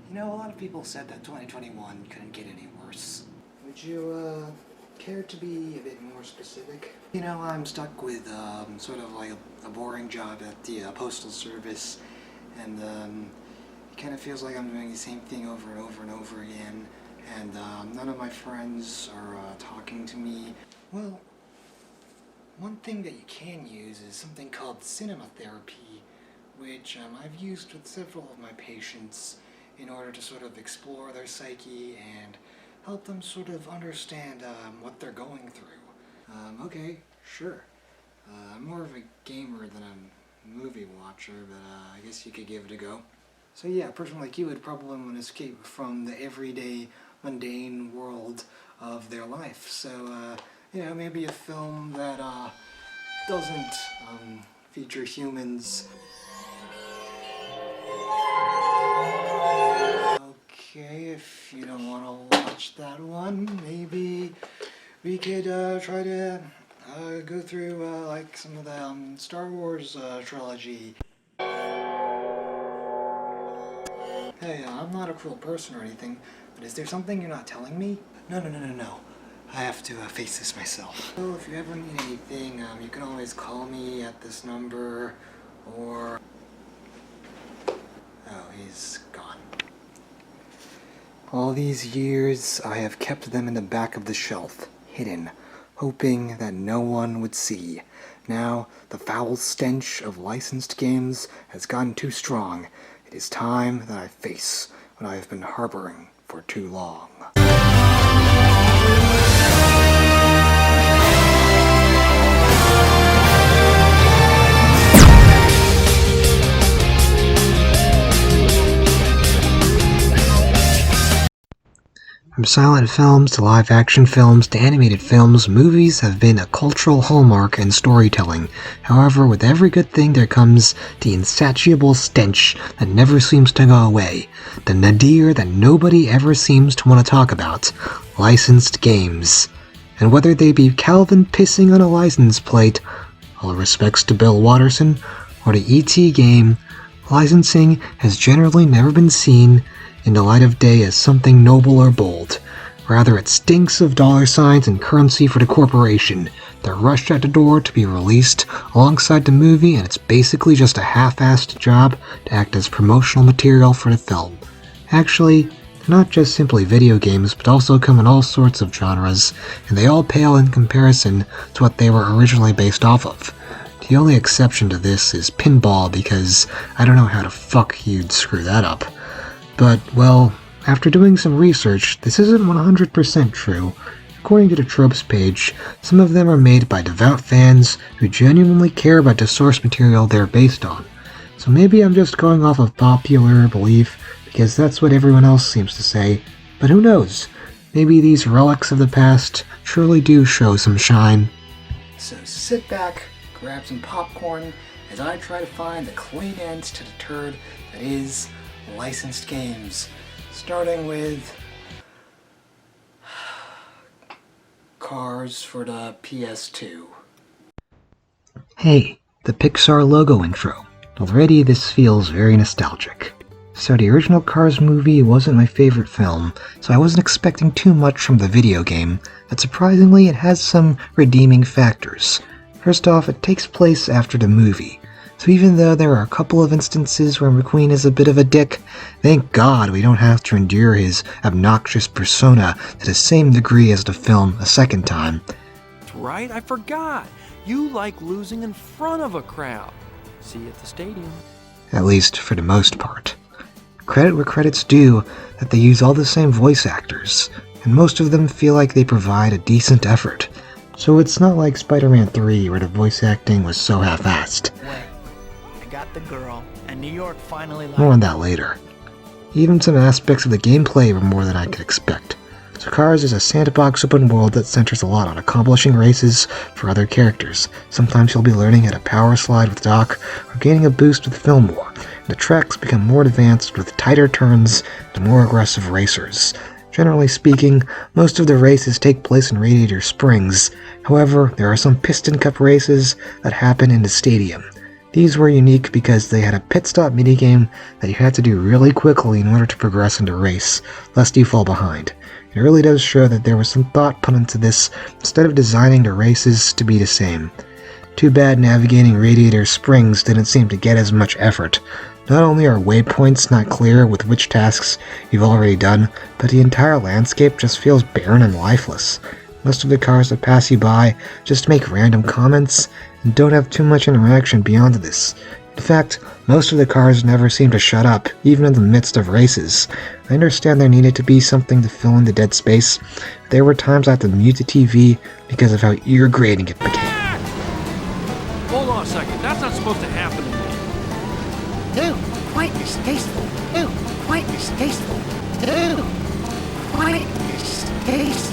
You know, a lot of people said that 2021 couldn't get any worse. Would you, care to be a bit more specific? You know, I'm stuck with, sort of like a boring job at the Postal Service, and, it kind of feels like I'm doing the same thing over and over and over again, and, none of my friends are, talking to me. Well, one thing that you can use is something called cinema therapy, which, I've used with several of my patients in order to sort of explore their psyche and help them sort of understand what they're going through. Okay, sure. I'm more of a gamer than a movie watcher, but I guess you could give it a go. So yeah, a person like you would probably want to escape from the everyday, mundane world of their life. So, you know, maybe a film that doesn't feature humans. Okay, if you don't want to watch that one, maybe we could try to go through like some of the Star Wars trilogy. Hey, I'm not a cruel person or anything, but is there something you're not telling me? No. I have to face this myself. So if you ever need anything, you can always call me at this number, or... Oh, he's gone. All these years, I have kept them in the back of the shelf, hidden, hoping that no one would see. Now, the foul stench of licensed games has gotten too strong. It is time that I face what I have been harboring for too long. From silent films to live-action films to animated films, movies have been a cultural hallmark in storytelling. However, with every good thing there comes the insatiable stench that never seems to go away. The nadir that nobody ever seems to want to talk about. Licensed games. And whether they be Calvin pissing on a license plate, all respects to Bill Watterson, or the E.T. game, licensing has generally never been seen in the light of day as something noble or bold. Rather, it stinks of dollar signs and currency for the corporation. They're rushed at the door to be released alongside the movie, and it's basically just a half-assed job to act as promotional material for the film. Actually, they're not just simply video games, but also come in all sorts of genres, and they all pale in comparison to what they were originally based off of. The only exception to this is pinball, because I don't know how the fuck you'd screw that up. But, well, after doing some research, this isn't 100% true. According to the tropes page, some of them are made by devout fans who genuinely care about the source material they're based on. So maybe I'm just going off of popular belief, because that's what everyone else seems to say. But who knows? Maybe these relics of the past truly do show some shine. So sit back, grab some popcorn, as I try to find the clean end to the turd that is licensed games, starting with Cars for the PS2. Hey, the Pixar logo intro. Already this feels very nostalgic. So the original Cars movie wasn't my favorite film, so I wasn't expecting too much from the video game, but surprisingly it has some redeeming factors. First off, it takes place after the movie. So even though there are a couple of instances where McQueen is a bit of a dick, thank God we don't have to endure his obnoxious persona to the same degree as the film a second time. That's right, I forgot. You like losing in front of a crowd. See you at the stadium. At least for the most part. Credit where credit's due that they use all the same voice actors, and most of them feel like they provide a decent effort. So it's not like Spider-Man 3 where the voice acting was so half-assed. Got the girl, and New York finally More on that later. Even some aspects of the gameplay were more than I could expect. So Cars is a sandbox open world that centers a lot on accomplishing races for other characters. Sometimes you'll be learning how to power slide with Doc, or gaining a boost with Fillmore. And the tracks become more advanced with tighter turns and more aggressive racers. Generally speaking, most of the races take place in Radiator Springs. However, there are some Piston Cup races that happen in the stadium. These were unique because they had a pit stop minigame that you had to do really quickly in order to progress into a race, lest you fall behind. It really does show that there was some thought put into this instead of designing the races to be the same. Too bad navigating Radiator Springs didn't seem to get as much effort. Not only are waypoints not clear with which tasks you've already done, but the entire landscape just feels barren and lifeless. Most of the cars that pass you by just make random comments and don't have too much interaction beyond this. In fact, most of the cars never seem to shut up, even in the midst of races. I understand there needed to be something to fill in the dead space, but there were times I had to mute the TV because of how ear-grating it became. Hold on a second, that's not supposed to happen to me. Ew, quite distasteful. Ew, quite distasteful. Ew, quite distasteful.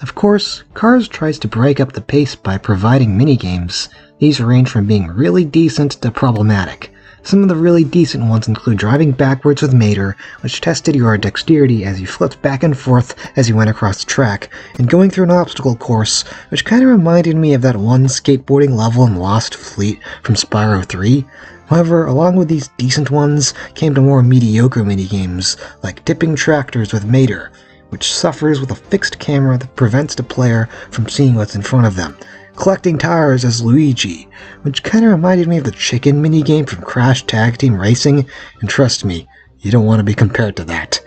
Of course, Cars tries to break up the pace by providing minigames. These range from being really decent to problematic. Some of the really decent ones include driving backwards with Mater, which tested your dexterity as you flipped back and forth as you went across the track, and going through an obstacle course, which kind of reminded me of that one skateboarding level in Lost Fleet from Spyro 3. However, along with these decent ones came the more mediocre minigames, like tipping tractors with Mater, which suffers with a fixed camera that prevents the player from seeing what's in front of them. Collecting tires as Luigi, which kinda reminded me of the chicken minigame from Crash Tag Team Racing, and trust me, you don't want to be compared to that.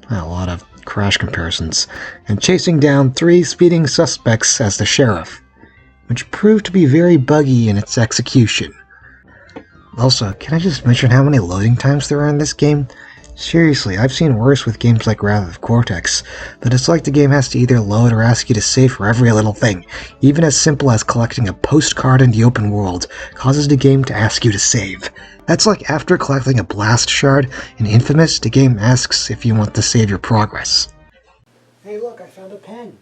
A lot of Crash comparisons. And chasing down 3 speeding suspects as the sheriff, which proved to be very buggy in its execution. Also, can I just mention how many loading times there are in this game? Seriously, I've seen worse with games like Wrath of Cortex, but it's like the game has to either load or ask you to save for every little thing. Even as simple as collecting a postcard in the open world causes the game to ask you to save. That's like after collecting a blast shard in Infamous, the game asks if you want to save your progress. Hey look, I found a pen!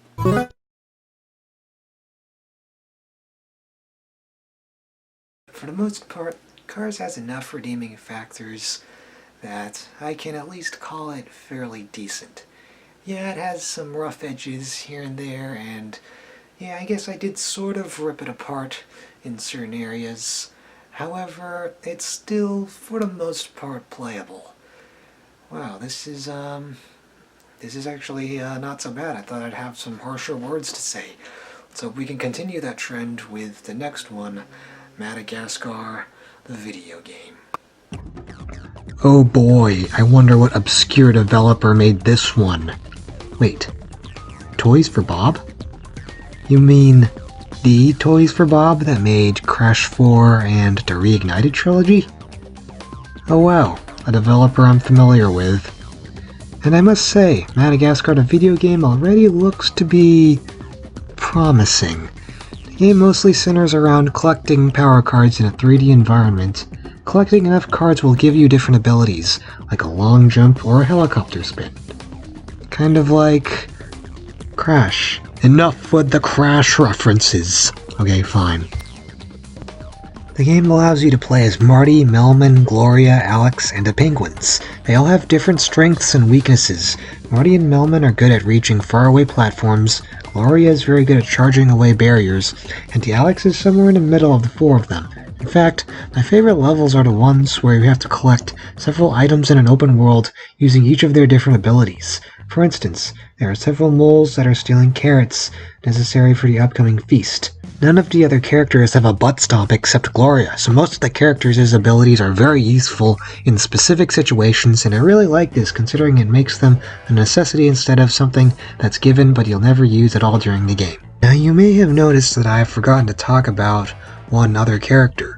For the most part, Cars has enough redeeming factors that I can at least call it fairly decent. Yeah, it has some rough edges here and there, and yeah, I guess I did sort of rip it apart in certain areas. However, it's still, for the most part, playable. Wow, this is actually not so bad. I thought I'd have some harsher words to say. So we can continue that trend with the next one, Madagascar, the video game. Oh boy, I wonder what obscure developer made this one. Wait, Toys for Bob? You mean the Toys for Bob that made Crash 4 and the Reignited trilogy? Oh wow, a developer I'm familiar with. And I must say, Madagascar the video game already looks to be promising. The game mostly centers around collecting power cards in a 3D environment. Collecting enough cards will give you different abilities, like a long jump or a helicopter spin. Kind of like Crash. Enough with the Crash references. Okay, fine. The game allows you to play as Marty, Melman, Gloria, Alex, and the Penguins. They all have different strengths and weaknesses. Marty and Melman are good at reaching faraway platforms, Gloria is very good at charging away barriers, and the Alex is somewhere in the middle of the 4 of them. In fact, my favorite levels are the ones where you have to collect several items in an open world using each of their different abilities. For instance, there are several moles that are stealing carrots necessary for the upcoming feast. None of the other characters have a butt stomp except Gloria, so most of the characters' abilities are very useful in specific situations, and I really like this considering it makes them a necessity instead of something that's given but you'll never use at all during the game. Now you may have noticed that I have forgotten to talk about one other character,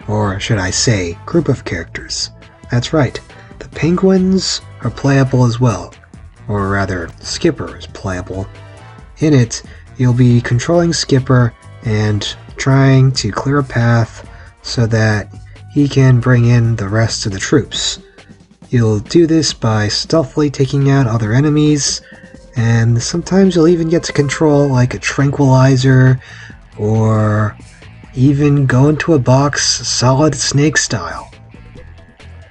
or should I say, group of characters. That's right, the Penguins are playable as well, or rather, Skipper is playable. In it, you'll be controlling Skipper and trying to clear a path so that he can bring in the rest of the troops. You'll do this by stealthily taking out other enemies, and sometimes you'll even get to control like a tranquilizer, or even go into a box Solid Snake style.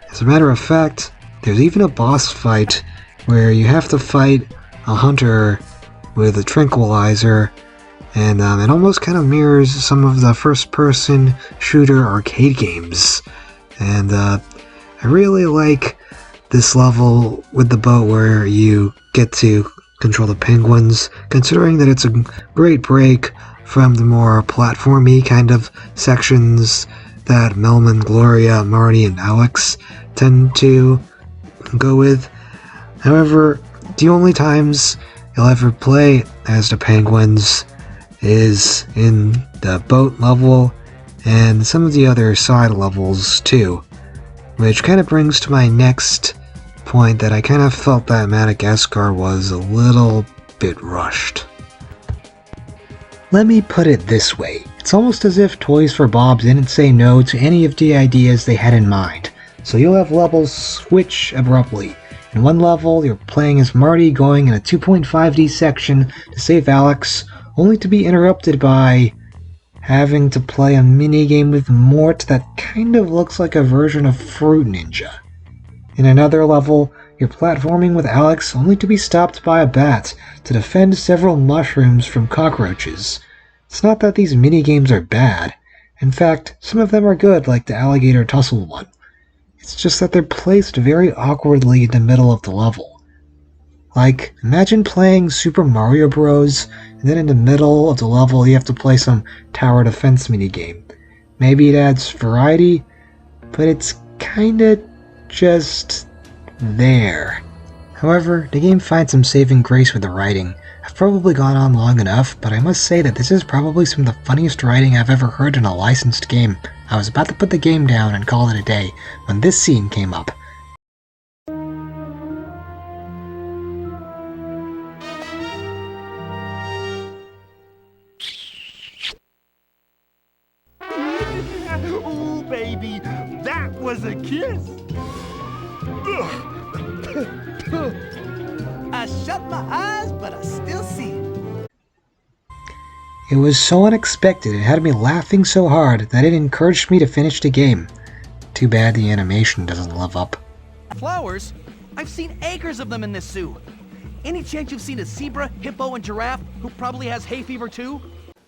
As a matter of fact, there's even a boss fight where you have to fight a hunter with a tranquilizer And it almost kind of mirrors some of the first-person shooter arcade games. And I really like this level with the boat where you get to control the penguins, considering that it's a great break from the more platformy kind of sections that Melman, Gloria, Marty, and Alex tend to go with. However, the only times you'll ever play as the penguins is in the boat level and some of the other side levels too, which kind of brings to my next point that I kind of felt that Madagascar was a little bit rushed. Let me put it this way, it's almost as if Toys for Bob didn't say no to any of the ideas they had in mind, so you'll have levels switch abruptly. In one level, you're playing as Marty going in a 2.5D section to save Alex, only to be interrupted by having to play a minigame with Mort that kind of looks like a version of Fruit Ninja. In another level, you're platforming with Alex only to be stopped by a bat to defend several mushrooms from cockroaches. It's not that these minigames are bad. In fact, some of them are good, like the alligator tussle one. It's just that they're placed very awkwardly in the middle of the level. Like, imagine playing Super Mario Bros. And then in the middle of the level you have to play some tower defense minigame. Maybe it adds variety, but it's kinda just there. However, the game finds some saving grace with the writing. I've probably gone on long enough, but I must say that this is probably some of the funniest writing I've ever heard in a licensed game. I was about to put the game down and call it a day when this scene came up. Ooh, baby, that was a kiss. I shut my eyes, but I still see. It was so unexpected, it had me laughing so hard that it encouraged me to finish the game. Too bad the animation doesn't live up. Flowers? I've seen acres of them in this zoo. Any chance you've seen a zebra, hippo, and giraffe who probably has hay fever too?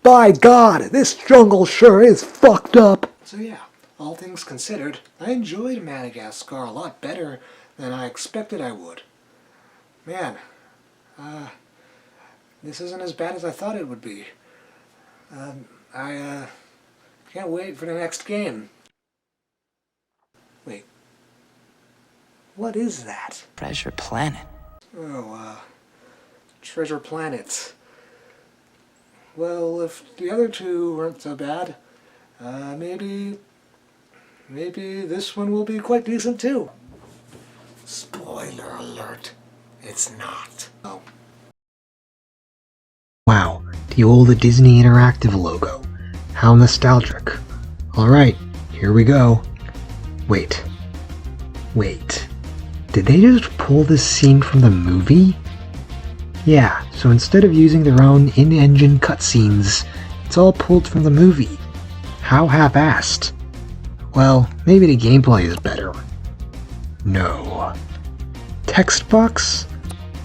By God, this jungle sure is fucked up! So yeah, all things considered, I enjoyed Madagascar a lot better than I expected I would. Man, this isn't as bad as I thought it would be. I can't wait for the next game. Wait, what is that? Treasure Planet. Oh, Treasure Planet. Well, if the other two weren't so bad, maybe this one will be quite decent too. Spoiler alert, it's not. Oh. Wow, the old Disney Interactive logo. How nostalgic. Alright, here we go. Wait. Did they just pull this scene from the movie? Yeah, so instead of using their own in-engine cutscenes, it's all pulled from the movie. How half-assed. Well, maybe the gameplay is better. No. Text box?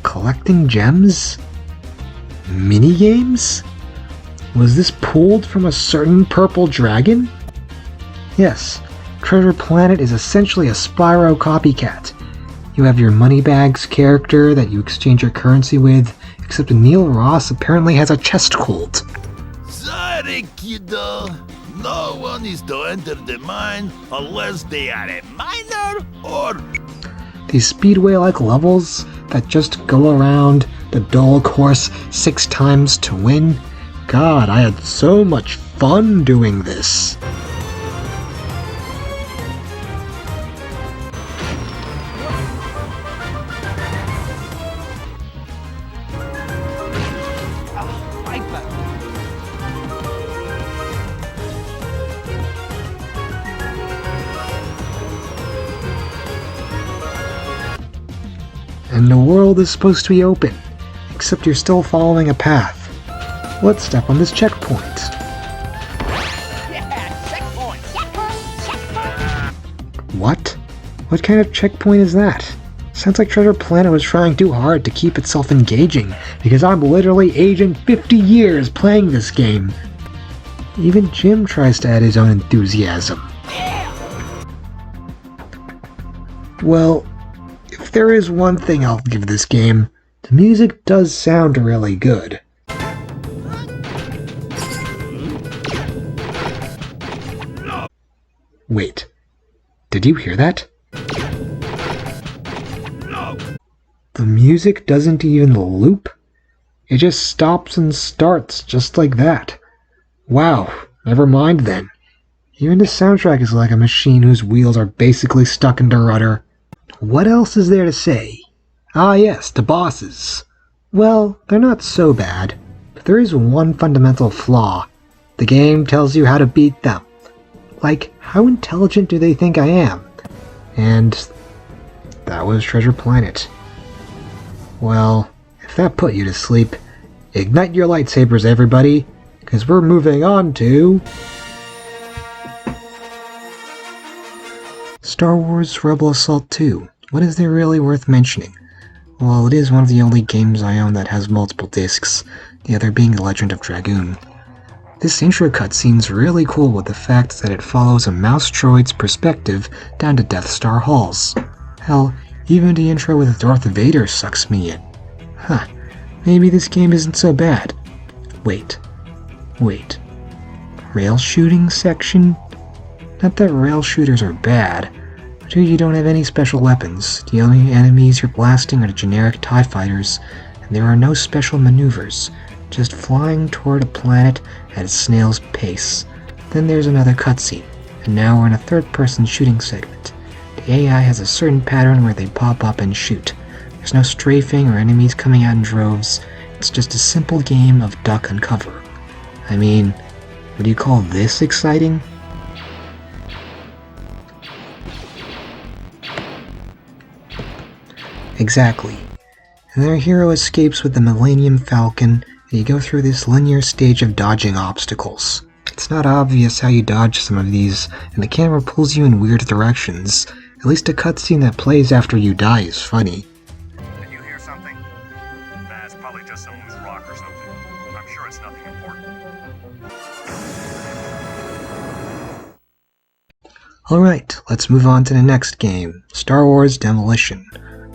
Collecting gems? Minigames? Was this pulled from a certain purple dragon? Yes, Treasure Planet is essentially a Spyro copycat. You have your Moneybags character that you exchange your currency with, except Neil Ross apparently has a chest cold. Sorry, kiddo. No one is to enter the mine unless they are a miner or... These Speedway-like levels that just go around the dull course 6 times to win. God, I had so much fun doing this. And the world is supposed to be open, except you're still following a path. Let's step on this checkpoint. Yeah, checkpoint. What? What kind of checkpoint is that? Sounds like Treasure Planet was trying too hard to keep itself engaging, because I'm literally aging 50 years playing this game. Even Jim tries to add his own enthusiasm. Well, if there is one thing I'll give this game, the music does sound really good. Wait, did you hear that? The music doesn't even loop? It just stops and starts just like that. Wow, never mind then. Even the soundtrack is like a machine whose wheels are basically stuck into rudder. What else is there to say? Ah yes, the bosses. Well, they're not so bad, but there is one fundamental flaw. The game tells you how to beat them. Like, how intelligent do they think I am? And that was Treasure Planet. Well, if that put you to sleep, ignite your lightsabers, everybody, because we're moving on to Star Wars Rebel Assault 2. What is there really worth mentioning? Well, it is one of the only games I own that has multiple discs, the other being The Legend of Dragoon. This intro cutscene's really cool with the fact that it follows a mouse droid's perspective down to Death Star halls. Hell, even the intro with Darth Vader sucks me in. Huh, maybe this game isn't so bad. Wait. Rail shooting section? Not that rail shooters are bad, but here you don't have any special weapons. The only enemies you're blasting are the generic TIE fighters, and there are no special maneuvers, just flying toward a planet at a snail's pace. Then there's another cutscene, and now we're in a third-person shooting segment. The AI has a certain pattern where they pop up and shoot. There's no strafing or enemies coming out in droves. It's just a simple game of duck and cover. I mean, would you call this exciting? Exactly. And their hero escapes with the Millennium Falcon, and you go through this linear stage of dodging obstacles. It's not obvious how you dodge some of these, and the camera pulls you in weird directions. At least a cutscene that plays after you die is funny. Did you hear something? Nah, it's probably just some loose rock or something. I'm sure it's nothing important. Alright, let's move on to the next game, Star Wars Demolition,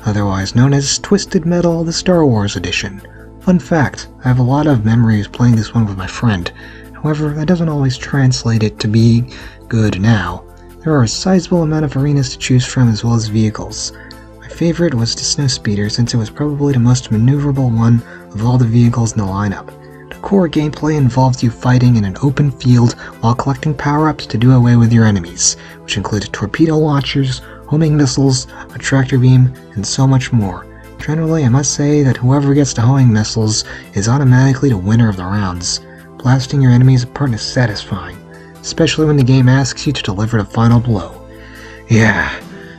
otherwise known as Twisted Metal, the Star Wars Edition. Fun fact, I have a lot of memories playing this one with my friend. However, that doesn't always translate it to be good now. There are a sizable amount of arenas to choose from as well as vehicles. My favorite was the Snowspeeder since it was probably the most maneuverable one of all the vehicles in the lineup. The core gameplay involves you fighting in an open field while collecting power-ups to do away with your enemies, which include torpedo launchers, homing missiles, a tractor beam, and so much more. Generally, I must say that whoever gets the homing missiles is automatically the winner of the rounds. Blasting your enemies apart is satisfying, especially when the game asks you to deliver the final blow. Yeah,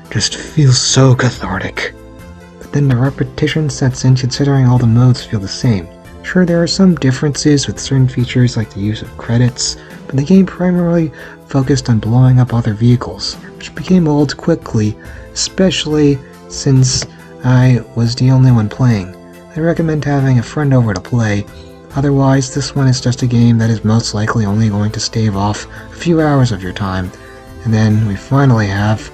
just feels so cathartic. But then the repetition sets in considering all the modes feel the same. Sure, there are some differences with certain features like the use of credits, but the game primarily focused on blowing up other vehicles, which became old quickly, especially since I was the only one playing. I recommend having a friend over to play. Otherwise, this one is just a game that is most likely only going to stave off a few hours of your time. And then we finally have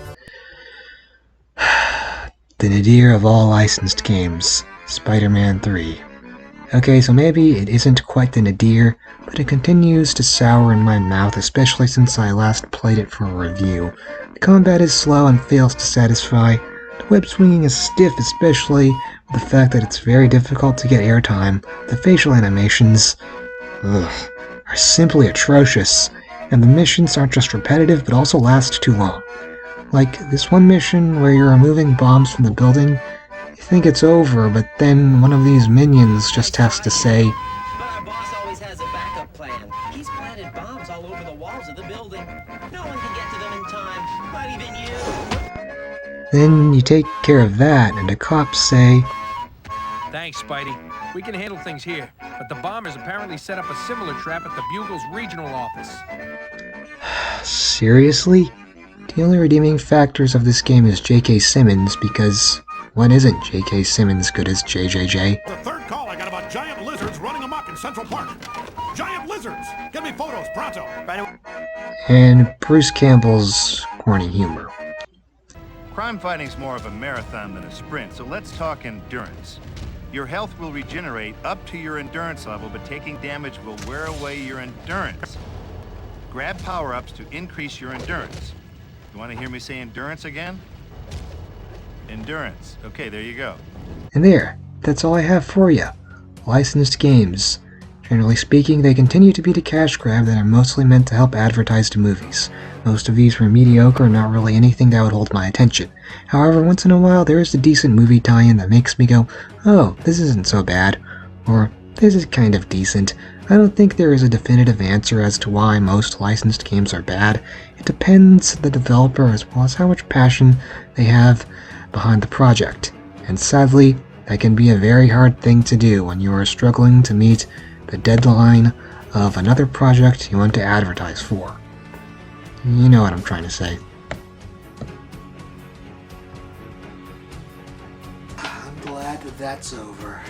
the nadir of all licensed games, Spider-Man 3. Okay, so maybe it isn't quite the nadir, but it continues to sour in my mouth, especially since I last played it for a review. The combat is slow and fails to satisfy. The web swinging is stiff, especially with the fact that it's very difficult to get airtime. The facial animations, are simply atrocious, and the missions aren't just repetitive but also last too long. Like this one mission where you're removing bombs from the building, you think it's over, but then one of these minions just has to say, But our boss always has a backup plan. He's planted bombs all over the walls of the building. No one can get to them in time, not even you. then you take care of that, and the cops say, Thanks, Spidey. We can handle things here, but the bombers apparently set up a similar trap at the Bugle's regional office. seriously? The only redeeming factors of this game is J.K. Simmons because, What isn't J.K. Simmons good as JJJ? The third call I got about giant lizards running amok in Central Park. Giant lizards! Get me photos, pronto! And Bruce Campbell's corny humor. Crime fighting's more of a marathon than a sprint, so let's talk endurance. Your health will regenerate up to your endurance level, but taking damage will wear away your endurance. Grab power-ups to increase your endurance. You want to hear me say endurance again? Endurance. Okay, there you go. And there, that's all I have for you. Licensed games. Generally speaking, they continue to be the cash grab that are mostly meant to help advertise to movies. Most of these were mediocre and not really anything that would hold my attention. However, once in a while there is a decent movie tie-in that makes me go, oh, this isn't so bad, or this is kind of decent. I don't think there is a definitive answer as to why most licensed games are bad. It depends on the developer as well as how much passion they have behind the project. And sadly, that can be a very hard thing to do when you are struggling to meet the deadline of another project you want to advertise for. You know what I'm trying to say. I'm glad that that's over.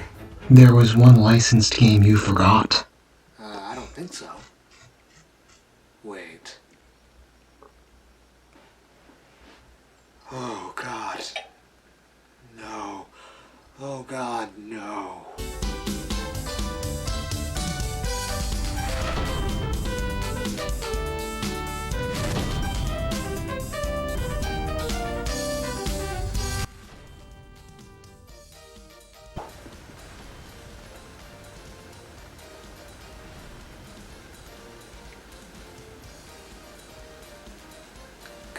There was one licensed game you forgot. I don't think so. Wait. Oh, God. No. Oh, God, no.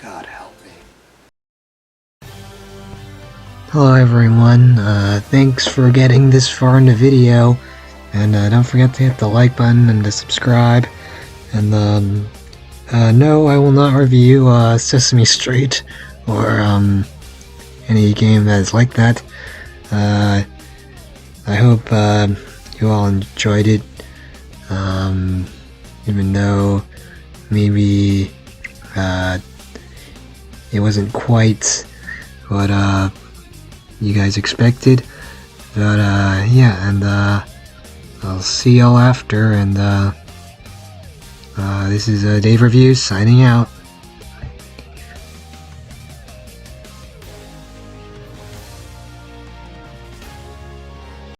God help me. Hello everyone, thanks for getting this far in the video, and don't forget to hit the like button and to subscribe, and no, I will not review Sesame Street, or any game that is like that. I hope you all enjoyed it, even though maybe it wasn't quite what you guys expected, but yeah, and I'll see y'all after, and this is Dave Reviews signing out.